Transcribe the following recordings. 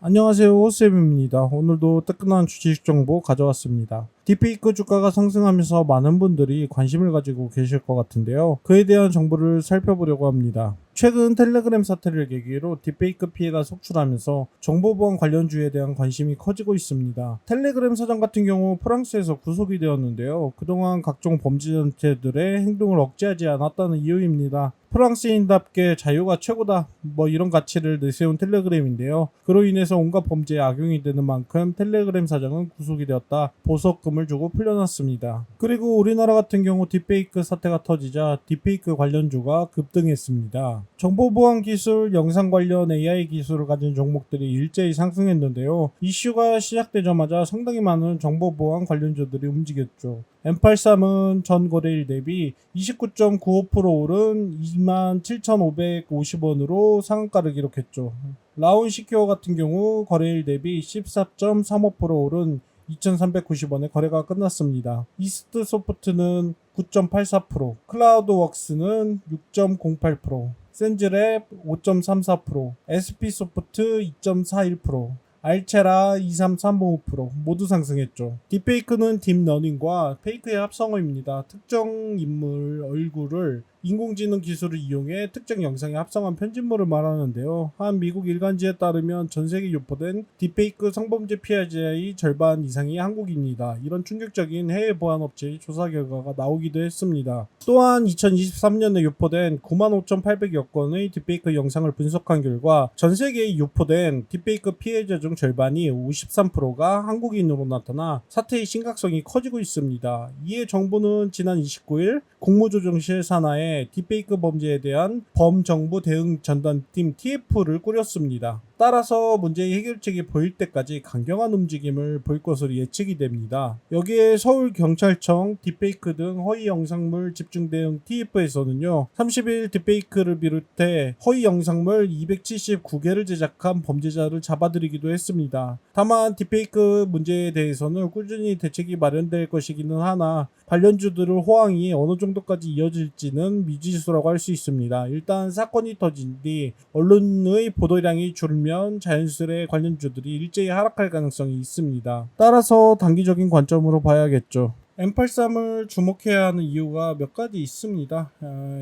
안녕하세요, 호쌤입니다. 오늘도 뜨끈한 주식 정보 가져왔습니다. 딥페이크 주가가 상승하면서 많은 분들이 관심을 가지고 계실 것 같은데요. 그에 대한 정보를 살펴보려고 합니다. 최근 텔레그램 사태를 계기로 딥페이크 피해가 속출하면서 정보보안 관련주에 대한 관심이 커지고 있습니다. 텔레그램 사장 같은 경우 프랑스에서 구속이 되었는데요. 그동안 각종 범죄 단체들의 행동을 억제하지 않았다는 이유입니다. 프랑스인답게 자유가 최고다, 이런 가치를 내세운 텔레그램인데요. 그로 인해서 온갖 범죄에 악용이 되는 만큼 텔레그램 사장은 구속이 되었다, 보석금을 주고 풀려났습니다. 그리고 우리나라 같은 경우 딥페이크 사태가 터지자 딥페이크 관련주가 급등했습니다. 정보보안 기술, 영상 관련 AI 기술을 가진 종목들이 일제히 상승했는데요. 이슈가 시작되자마자 상당히 많은 정보보안 관련주들이 움직였죠. M83은 전 거래일 대비 29.95% 오른 27,550원으로 상한가를 기록했죠. 라운 시큐어 같은 경우 거래일 대비 14.35% 오른 2,390원에 거래가 끝났습니다. 이스트 소프트는 9.84%, 클라우드웍스는 6.08%, 센즈랩 5.34%, SP소프트 2.41%, 알체라 2335% 모두 상승했죠. 딥페이크는 딥러닝과 페이크의 합성어입니다. 특정 인물 얼굴을 인공지능 기술을 이용해 특정 영상에 합성한 편집물을 말하는데요. 한 미국 일간지에 따르면 전 세계 유포된 딥페이크 성범죄 피해자의 절반 이상이 한국인이다. 이런 충격적인 해외 보안 업체의 조사 결과가 나오기도 했습니다. 또한 2023년에 유포된 95,800여 건의 딥페이크 영상을 분석한 결과 전 세계에 유포된 딥페이크 피해자 중 절반이 53%가 한국인으로 나타나 사태의 심각성이 커지고 있습니다. 이에 정부는 지난 29일 국무조정실 산하에 딥페이크 범죄에 대한 범정부 대응 전담팀 TF를 꾸렸습니다. 따라서 문제의 해결책이 보일 때까지 강경한 움직임을 보일 것으로 예측이 됩니다. 여기에 서울경찰청 딥페이크 등 허위 영상물 집중 대응 TF에서는요, 30일 딥페이크를 비롯해 허위 영상물 279개를 제작한 범죄자를 잡아들이기도 했습니다. 다만 딥페이크 문제에 대해서는 꾸준히 대책이 마련될 것이기는 하나 관련주들의 호황이 어느 정도까지 이어질지는 미지수라고 할 수 있습니다. 일단 사건이 터진 뒤 언론의 보도량이 줄면 자연스레 관련주들이 일제히 하락할 가능성이 있습니다. 따라서 단기적인 관점으로 봐야겠죠. M83을 주목해야 하는 이유가 몇 가지 있습니다.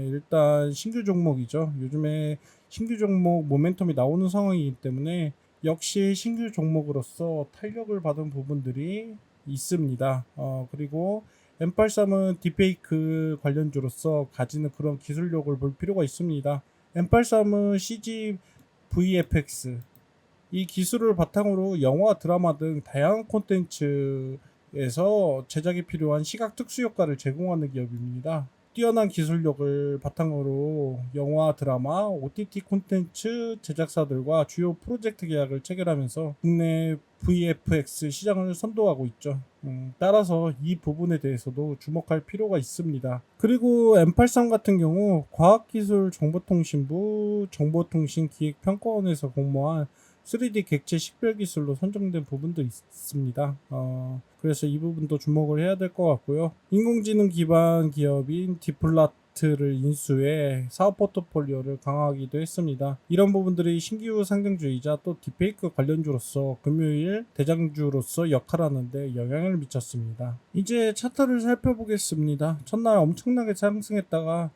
일단 신규 종목이죠. 요즘에 신규 종목 모멘텀이 나오는 상황이기 때문에 역시 신규 종목으로서 탄력을 받은 부분들이 있습니다. 그리고 M83은 딥페이크 관련주로서 가지는 그런 기술력을 볼 필요가 있습니다. M83은 CG VFX 이 기술을 바탕으로 영화, 드라마 등 다양한 콘텐츠에서 제작에 필요한 시각 특수 효과를 제공하는 기업입니다. 뛰어난 기술력을 바탕으로 영화, 드라마, OTT 콘텐츠 제작사들과 주요 프로젝트 계약을 체결하면서 국내 VFX 시장을 선도하고 있죠. 따라서 이 부분에 대해서도 주목할 필요가 있습니다. 그리고 M83 같은 경우 과학기술정보통신부 정보통신기획평가원에서 공모한 3D 객체 식별 기술로 선정된 부분도 있습니다. 그래서 이 부분도 주목을 해야 될 것 같고요. 인공지능 기반 기업인 디플라트를 인수해 사업 포트폴리오를 강화하기도 했습니다. 이런 부분들이 신규 상장주이자 또 딥페이크 관련주로서 금요일 대장주로서 역할하는데 영향을 미쳤습니다. 이제 차트를 살펴보겠습니다. 첫날 엄청나게 상승했다가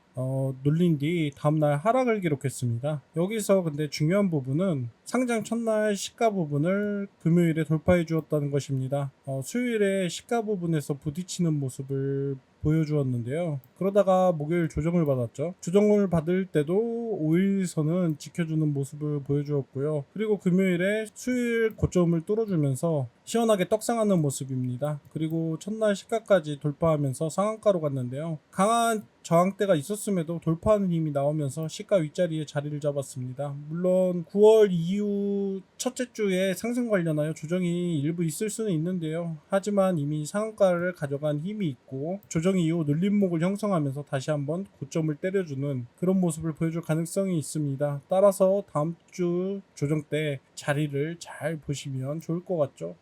눌린 뒤 다음날 하락을 기록했습니다. 여기서 근데 중요한 부분은 상장 첫날 시가 부분을 금요일에 돌파해 주었다는 것입니다. 수요일에 시가 부분에서 부딪히는 모습을 보여주었는데요. 그러다가 목요일 조정을 받았죠. 조정을 받을 때도 5일선은 지켜주는 모습을 보여주었고요. 그리고 금요일에 수요일 고점을 뚫어주면서 시원하게 떡상하는 모습입니다. 그리고 첫날 시가까지 돌파하면서 상한가로 갔는데요. 강한 저항대가 있었음에도 돌파하는 힘이 나오면서 시가 윗자리에 자리를 잡았습니다. 물론 9월 이후 첫째 주에 상승 관련하여 조정이 일부 있을 수는 있는데요. 하지만 이미 상한가를 가져간 힘이 있고 조정 이후 눌림목을 형성하면서 다시 한번 고점을 때려주는 그런 모습을 보여줄 가능성이 있습니다. 따라서 다음 주 조정 때 자리를 잘 보시면 좋을 것 같죠.